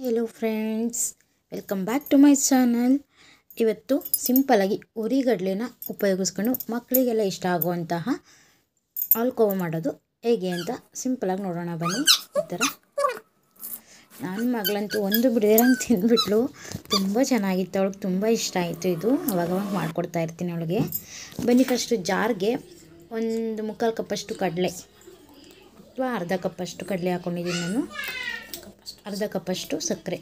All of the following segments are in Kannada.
Hello friends, welcome back to my channel. ಇವತ್ತು ಸಿಂಪಲಾಗಿ ಹುರಿಗಡಲೆನ ಉಪಯೋಗಿಸ್ಕೊಂಡು ಮಕ್ಕಳಿಗೆಲ್ಲ ಇಷ್ಟ ಆಗುವಂತಹ ಹಾಲ್ಕೋವಾ ಮಾಡೋದು ಹೇಗೆ ಅಂತ ಸಿಂಪಲಾಗಿ ನೋಡೋಣ ಬನ್ನಿ. ಈ ಥರ ನನ್ನ ಮಗಳಂತೂ ಒಂದು ಬಿಡದಿರಂಗೆ ತಿಂದುಬಿಟ್ಲು. ತುಂಬ ಚೆನ್ನಾಗಿತ್ತು, ಅವಳಿಗೆ ತುಂಬ ಇಷ್ಟ ಆಯಿತು. ಇದು ಅವಾಗವಾಗ ಮಾಡಿಕೊಡ್ತಾ ಇರ್ತೀನಿ ಅವಳಿಗೆ. ಬನ್ನಿ, ಫಸ್ಟು ಜಾರ್ಗೆ ಒಂದು ಮುಕ್ಕಾಲು ಕಪ್ಪಷ್ಟು ಕಡಲೆ ಅಥವಾ ಅರ್ಧ ಕಪ್ಪಷ್ಟು ಕಡಲೆ ಹಾಕ್ಕೊಂಡಿದ್ದೀನಿ ನಾನು. ಅರ್ಧ ಕಪ್ಪಷ್ಟು ಸಕ್ಕರೆ.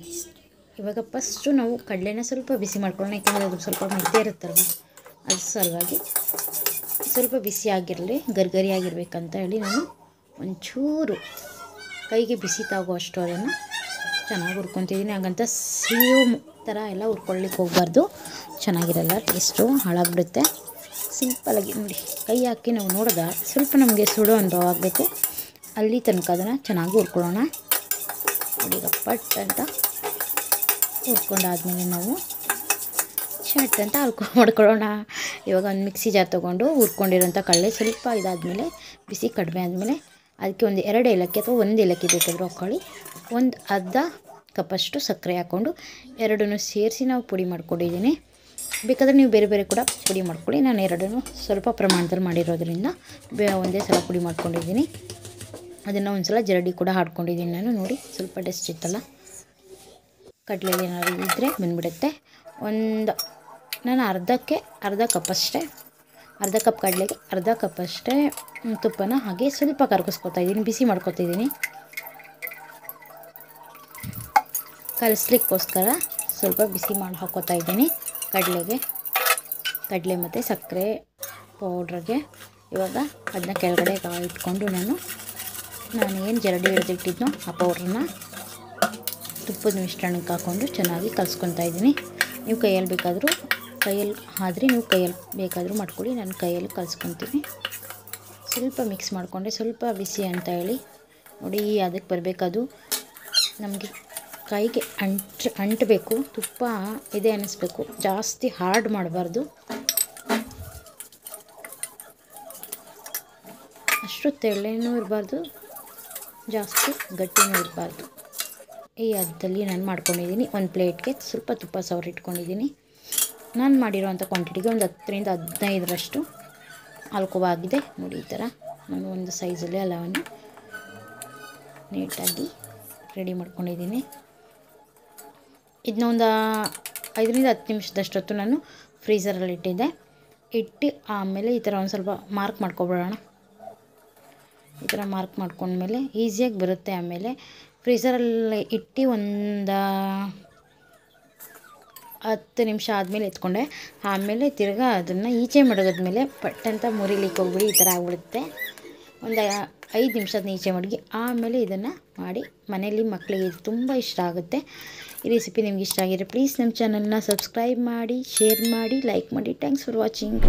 ಇವಾಗ ಫಸ್ಟು ನಾವು ಕಡಲೆನ ಸ್ವಲ್ಪ ಬಿಸಿ ಮಾಡ್ಕೊಳ್ಳೋಣ, ಯಾಕೆಂದರೆ ಅದು ಸ್ವಲ್ಪ ಮೆತ್ತೆ ಇರುತ್ತಲ್ವ, ಅದು ಸಲುವಾಗಿ ಸ್ವಲ್ಪ ಬಿಸಿ ಆಗಿರಲಿ, ಗರ್ಗರಿ ಆಗಿರ್ಬೇಕಂತ ಹೇಳಿ ನಾನು ಒಂಚೂರು ಕೈಗೆ ಬಿಸಿ ತಾಗೋ ಅಷ್ಟು ಅದನ್ನು ಚೆನ್ನಾಗಿ ಹುರ್ಕೊತಿದ್ದೀನಿ. ಹಾಗಂತ ಸಿಹಿ ಥರ ಎಲ್ಲ ಹುರ್ಕೊಳ್ಳಿಕ್ಕೆ ಹೋಗಬಾರ್ದು, ಚೆನ್ನಾಗಿರಲ್ಲ, ಟೇಸ್ಟು ಹಾಳಾಗ್ಬಿಡುತ್ತೆ. ಸಿಂಪಲಾಗಿ ನೋಡಿ, ಕೈ ಹಾಕಿ ನಾವು ನೋಡಿದ ಸ್ವಲ್ಪ ನಮಗೆ ಸುಡೋ ಅನುಭವ ಆಗಬೇಕು, ಅಲ್ಲಿ ತನಕ ಅದನ್ನು ಚೆನ್ನಾಗಿ ಹುರ್ಕೊಳ್ಳೋಣ. ನೋಡಿ, ಪಟ್ ಅಂತ ಹುರ್ಕೊಂಡಾದ್ಮೇಲೆ ನಾವು ಶಟ್ ಅಂತ ಮಾಡ್ಕೊಳ್ಳೋಣ. ಇವಾಗ ಒಂದು ಮಿಕ್ಸಿ ಜಾರ್ ತೊಗೊಂಡು ಹುರ್ಕೊಂಡಿರೋಂಥ ಕಡಲೆ ಸ್ವಲ್ಪ ಇದಾದಮೇಲೆ ಬಿಸಿ ಕಡಿಮೆ ಆದಮೇಲೆ ಅದಕ್ಕೆ ಒಂದು 2 ಏಲಕ್ಕಿ ಅಥವಾ 1 ಏಲಕ್ಕಿ ಬೇಕಾದರೂ ಹಾಕ್ಕೊಳ್ಳಿ. ಒಂದು ಅರ್ಧ ಕಪ್ಪಷ್ಟು ಸಕ್ಕರೆ ಹಾಕ್ಕೊಂಡು ಎರಡನ್ನೂ ಸೇರಿಸಿ ನಾವು ಪುಡಿ ಮಾಡ್ಕೊಂಡಿದ್ದೀನಿ. ಬೇಕಾದರೆ ನೀವು ಬೇರೆ ಬೇರೆ ಕೂಡ ಪುಡಿ ಮಾಡ್ಕೊಳ್ಳಿ. ನಾನು ಎರಡನ್ನೂ ಸ್ವಲ್ಪ ಪ್ರಮಾಣದಲ್ಲಿ ಮಾಡಿರೋದ್ರಿಂದ ಒಂದೇ ಸಲ ಪುಡಿ ಮಾಡ್ಕೊಂಡಿದ್ದೀನಿ. ಅದನ್ನು ಒಂದು ಸಲ ಜರಡಿ ಕೂಡ ಹಾಡ್ಕೊಂಡಿದ್ದೀನಿ ನಾನು. ನೋಡಿ, ಸ್ವಲ್ಪ ಡಸ್ಟ್ ಇತ್ತಲ್ಲ, ಕಡಲೆಯಲ್ಲಿ ಏನಾದರೂ ಇದ್ದರೆ ಬಂದುಬಿಡುತ್ತೆ. ನಾನು ಅರ್ಧ ಕಪ್ಪಷ್ಟೇ, ಅರ್ಧ ಕಪ್ ಕಡಲೆಗೆ ಅರ್ಧ ಕಪ್ಪಷ್ಟೇ ತುಪ್ಪನ ಹಾಗೆ ಸ್ವಲ್ಪ ಕರಗಿಸ್ಕೊತಾ ಇದ್ದೀನಿ, ಬಿಸಿ ಮಾಡ್ಕೊತಿದ್ದೀನಿ. ಕಲಿಸ್ಲಿಕ್ಕೋಸ್ಕರ ಸ್ವಲ್ಪ ಬಿಸಿ ಮಾಡಿ ಹಾಕ್ಕೋತಾ ಇದ್ದೀನಿ ಕಡಲೆ ಮತ್ತು ಸಕ್ಕರೆ ಪೌಡ್ರಿಗೆ. ಇವಾಗ ಅದನ್ನ ಕೆಳಗಡೆ ಇಟ್ಕೊಂಡು ನಾನು ಏನು ಜರಡಿ ಹಿಡಿದಿಟ್ಟಿದ್ನೋ ಆ ಪೌಡ್ರನ್ನ ತುಪ್ಪದ ಮಿಶ್ರಣಕ್ಕೆ ಹಾಕ್ಕೊಂಡು ಚೆನ್ನಾಗಿ ಕಲಿಸ್ಕೊತಾ ಇದ್ದೀನಿ. ನೀವು ಕೈಯಲ್ಲಿ ಬೇಕಾದರೂ ನೀವು ಕೈಯಲ್ಲಿ ಬೇಕಾದರೂ ಮಾಡ್ಕೊಳ್ಳಿ. ನಾನು ಕೈಯಲ್ಲಿ ಕಲಿಸ್ಕೊತೀನಿ. ಸ್ವಲ್ಪ ಮಿಕ್ಸ್ ಮಾಡಿಕೊಂಡೆ, ಸ್ವಲ್ಪ ಬಿಸಿ ಅಂತ ಹೇಳಿ ನೋಡಿ ಅದಕ್ಕೆ ಬರಬೇಕದು ನಮಗೆ ಕೈಗೆ ಅಂಟಬೇಕು, ತುಪ್ಪ ಇದೆ ಅನ್ನಿಸ್ಬೇಕು, ಜಾಸ್ತಿ ಹಾರ್ಡ್ ಮಾಡಬಾರ್ದು, ಅಷ್ಟು ತೆಳ್ಳನೂ ಇರಬಾರ್ದು, ಜಾಸ್ತಿ ಗಟ್ಟಿನೂ ಇರಬಾರ್ದು. ಈ ಹದದಲ್ಲಿ ನಾನು ಮಾಡ್ಕೊಂಡಿದ್ದೀನಿ. ಒಂದು ಪ್ಲೇಟ್ಗೆ ಸ್ವಲ್ಪ ತುಪ್ಪ ಸವರಿ ಇಟ್ಕೊಂಡಿದ್ದೀನಿ. ನಾನು ಮಾಡಿರೋವಂಥ ಕ್ವಾಂಟಿಟಿಗೆ ಒಂದು 10ರಿಂದ 15ರಷ್ಟು ಹಾಲ್ಕೋವಾ ಆಗಿದೆ. ನೋಡಿ, ಈ ಥರ ನಾನು ಒಂದು ಸೈಜಲ್ಲಿ ಎಲ್ಲವನ್ನು ನೀಟಾಗಿ ರೆಡಿ ಮಾಡ್ಕೊಂಡಿದ್ದೀನಿ. ಇದನ್ನ ಒಂದು 5ರಿಂದ 10 ನಿಮಿಷದಷ್ಟೊತ್ತು ನಾನು ಫ್ರೀಝರಲ್ಲಿ ಇಟ್ಟು ಆಮೇಲೆ ಈ ಥರ ಒಂದು ಸ್ವಲ್ಪ ಮಾರ್ಕ್ ಮಾಡ್ಕೊಬಿಡೋಣ. ಈ ಥರ ಮಾರ್ಕ್ ಮಾಡ್ಕೊಂಡ್ಮೇಲೆ ಈಸಿಯಾಗಿ ಬರುತ್ತೆ. ಆಮೇಲೆ ಫ್ರೀಝರಲ್ಲಿ ಇಟ್ಟು ಒಂದು 10 ನಿಮಿಷ ಆದಮೇಲೆ ಎತ್ಕೊಂಡೆ. ಆಮೇಲೆ ತಿರ್ಗಾ ಅದನ್ನು ಈಚೆ ಮಡಗಿದ್ಮೇಲೆ ಪಟ್ಟಂತ ಮುರಿಲಿಕ್ಕೆ ಹೋಗ್ಬಿಡಿ, ಈ ಥರ ಆಗ್ಬಿಡುತ್ತೆ. ಒಂದು 5 ನಿಮಿಷದ ಈಚೆ ಮಡಗಿ ಆಮೇಲೆ ಇದನ್ನು ಮಾಡಿ ಮನೆಯಲ್ಲಿ ಮಕ್ಕಳಿಗೆ ತುಂಬ ಇಷ್ಟ ಆಗುತ್ತೆ. ಈ ರೆಸಿಪಿ ನಿಮ್ಗೆ ಇಷ್ಟ ಆಗಿದ್ರೆ ಪ್ಲೀಸ್ ನಮ್ಮ ಚಾನಲ್ನ ಸಬ್ಸ್ಕ್ರೈಬ್ ಮಾಡಿ, ಶೇರ್ ಮಾಡಿ, ಲೈಕ್ ಮಾಡಿ. Thanks for watching.